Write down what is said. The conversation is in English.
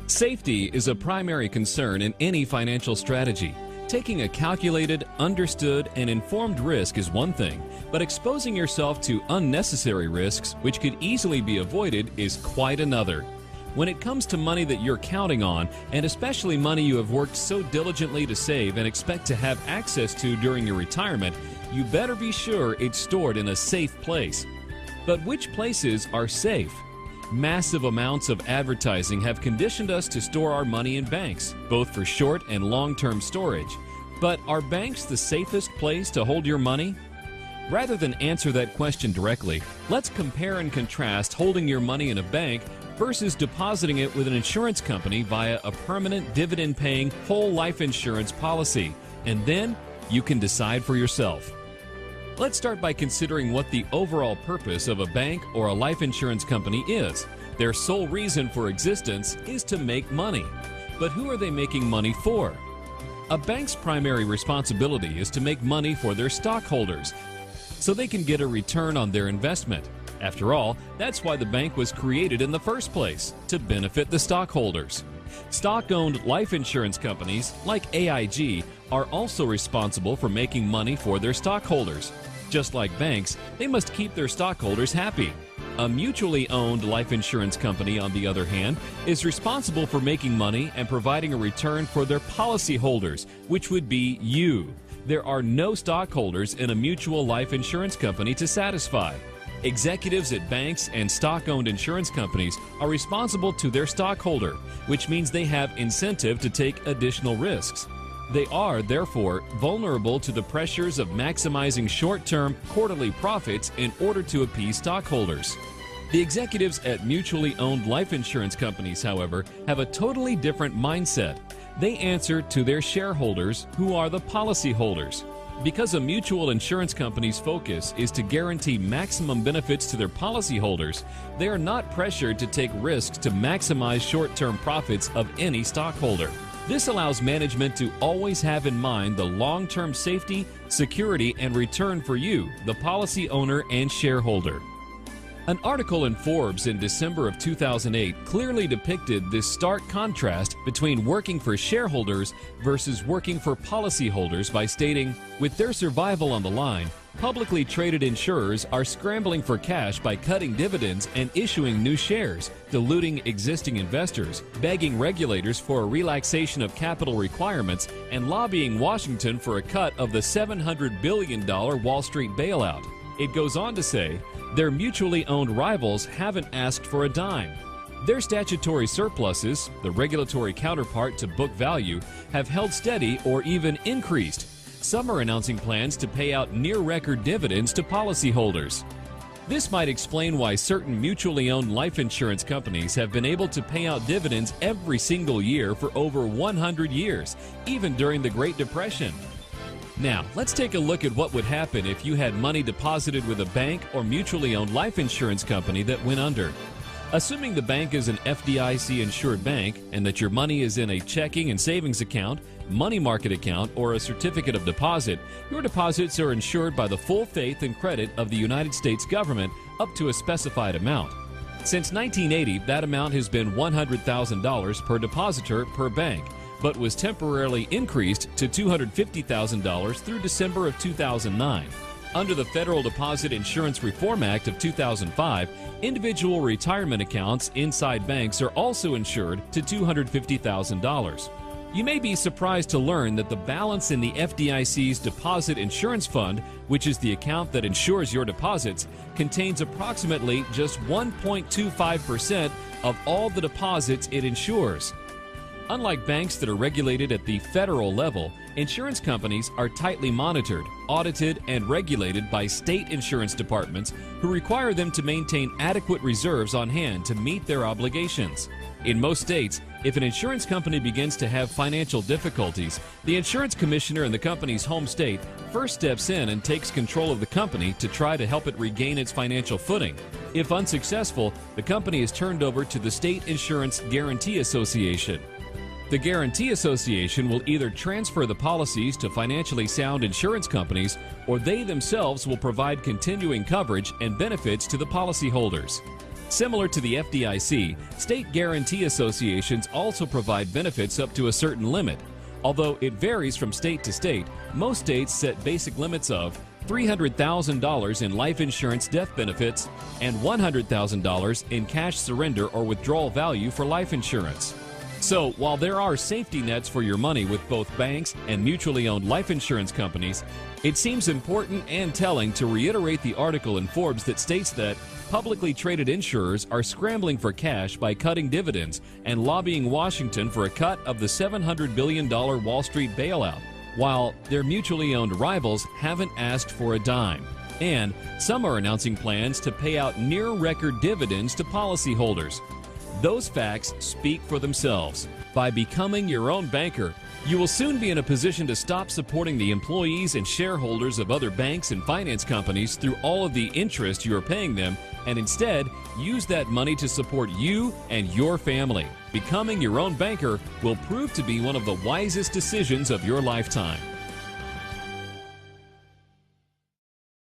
Safety is a primary concern in any financial strategy. Taking a calculated, understood, and informed risk is one thing, but exposing yourself to unnecessary risks, which could easily be avoided, is quite another. When it comes to money that you're counting on, and especially money you have worked so diligently to save and expect to have access to during your retirement, you better be sure it's stored in a safe place. But which places are safe? Massive amounts of advertising have conditioned us to store our money in banks, both for short and long-term storage. But are banks the safest place to hold your money? Rather than answer that question directly, let's compare and contrast holding your money in a bank versus depositing it with an insurance company via a permanent dividend-paying whole life insurance policy, and then you can decide for yourself. Let's start by considering what the overall purpose of a bank or a life insurance company is. Their sole reason for existence is to make money. But who are they making money for? A bank's primary responsibility is to make money for their stockholders, so they can get a return on their investment. After all, that's why the bank was created in the first place, to benefit the stockholders. Stock-owned life insurance companies, like AIG, are also responsible for making money for their stockholders. Just like banks, they must keep their stockholders happy. A mutually owned life insurance company, on the other hand, is responsible for making money and providing a return for their policyholders, which would be you. There are no stockholders in a mutual life insurance company to satisfy. Executives at banks and stock-owned insurance companies are responsible to their stockholder, which means they have incentive to take additional risks. They are, therefore, vulnerable to the pressures of maximizing short-term, quarterly profits in order to appease stockholders. The executives at mutually owned life insurance companies, however, have a totally different mindset. They answer to their shareholders, who are the policyholders. Because a mutual insurance company's focus is to guarantee maximum benefits to their policyholders, they are not pressured to take risks to maximize short-term profits of any stockholder. This allows management to always have in mind the long-term safety, security, and return for you, the policy owner and shareholder. An article in Forbes in December of 2008 clearly depicted this stark contrast between working for shareholders versus working for policyholders by stating, with their survival on the line, publicly traded insurers are scrambling for cash by cutting dividends and issuing new shares, diluting existing investors, begging regulators for a relaxation of capital requirements, and lobbying Washington for a cut of the $700 billion Wall Street bailout. It goes on to say, their mutually owned rivals haven't asked for a dime. Their statutory surpluses, the regulatory counterpart to book value, have held steady or even increased. Some are announcing plans to pay out near-record dividends to policyholders. This might explain why certain mutually owned life insurance companies have been able to pay out dividends every single year for over 100 years, even during the Great Depression. Now, let's take a look at what would happen if you had money deposited with a bank or mutually owned life insurance company that went under. Assuming the bank is an FDIC-insured bank and that your money is in a checking and savings account, money market account, or a certificate of deposit, your deposits are insured by the full faith and credit of the United States government up to a specified amount. Since 1980, that amount has been $100,000 per depositor per bank, but was temporarily increased to $250,000 through December of 2009. Under the Federal Deposit Insurance Reform Act of 2005, individual retirement accounts inside banks are also insured to $250,000. You may be surprised to learn that the balance in the FDIC's Deposit Insurance Fund, which is the account that insures your deposits, contains approximately just 1.25% of all the deposits it insures. Unlike banks that are regulated at the federal level, insurance companies are tightly monitored, audited, and regulated by state insurance departments who require them to maintain adequate reserves on hand to meet their obligations. In most states, if an insurance company begins to have financial difficulties, the insurance commissioner in the company's home state first steps in and takes control of the company to try to help it regain its financial footing. If unsuccessful, the company is turned over to the State Insurance Guarantee Association. The Guarantee Association will either transfer the policies to financially sound insurance companies, or they themselves will provide continuing coverage and benefits to the policyholders. Similar to the FDIC, state guarantee associations also provide benefits up to a certain limit. Although it varies from state to state, most states set basic limits of $300,000 in life insurance death benefits and $100,000 in cash surrender or withdrawal value for life insurance. So, while there are safety nets for your money with both banks and mutually owned life insurance companies, it seems important and telling to reiterate the article in Forbes that states that publicly traded insurers are scrambling for cash by cutting dividends and lobbying Washington for a cut of the $700 billion Wall Street bailout, while their mutually owned rivals haven't asked for a dime. And some are announcing plans to pay out near-record dividends to policyholders. Those facts speak for themselves. By becoming your own banker, you will soon be in a position to stop supporting the employees and shareholders of other banks and finance companies through all of the interest you are paying them, and instead use that money to support you and your family. Becoming your own banker will prove to be one of the wisest decisions of your lifetime.